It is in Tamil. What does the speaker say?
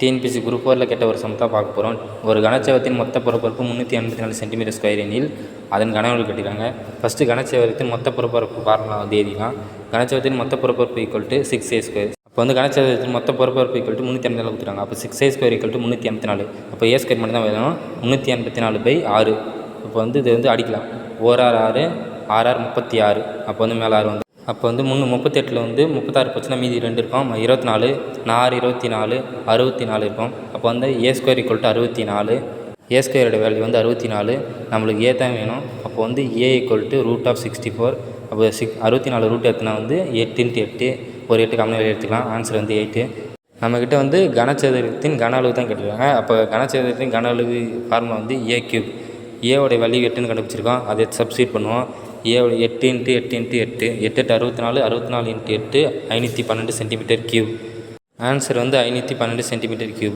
டிஎன்பிஎஸ்சி குரூப் 4ல் கேட்ட ஒரு சம் தான் பார்க்க போகிறோம். ஒரு கனசேகரத்தின் மொத்த பரப்பரப்பு 384 சென்டிமீட்டர் ஸ்கொயர் எனில் அதன் கனவளவு கட்டிடுறாங்க. ஃபஸ்ட்டு கனசேகரத்தின் மொத்த பரப்பரப்பு ஃபார்முலா வந்து எழுதிக்கலாம். கனசேகரத்தின் மொத்த பரப்பரப்பு ஈக்குவல் டு 6a². அப்போ வந்து கனசேகரத்தின் மொத்த பரப்பரப்பு ஈக்குவல் டு 384 கொடுத்துறாங்க. அப்போ 6a² ஈக்குவல் டு 384. அப்போ a² மட்டும் தான் வேணும். 384/6. இப்போ வந்து இது வந்து அடிக்கலாம். 1r 6 6r 36. அப்போ வந்து மேலே 6 வந்து அப்போ வந்து 38 வந்து 36 போச்சுன்னா மீதி 2 இருக்கும். 24 4 24 64 இருக்கும். அப்போ வந்து a² equal to 64. a² value வந்து 64. நம்மளுக்கு a தான் வேணும். அப்போ வந்து a ஈக்குவல் டு √64. அப்போ 64 ரூட் எடுத்துனா வந்து 8 × 8 ஒரு 8 காமன் வெளியே எடுத்துக்கலாம். ஆன்சர் வந்து 8. நம்மக்கிட்ட வந்து கனசதுரத்தின் கன அளவு தான் கேட்டிருக்காங்க. அப்போ கனசதுரத்தின் கன அளவு ஃபார்முலா வந்து a³. ஏவோடைய வேல்யூ 8ன்னு கண்டுபிடிச்சிருக்கோம். அதை சப்ஸ்டியூட் பண்ணுவோம். 8 × 8 × 8 8 64 64 × 8 512 சென்டிமீட்டர் கியூப். ஆன்சர் வந்து 512 சென்டிமீட்டர் கியூப்.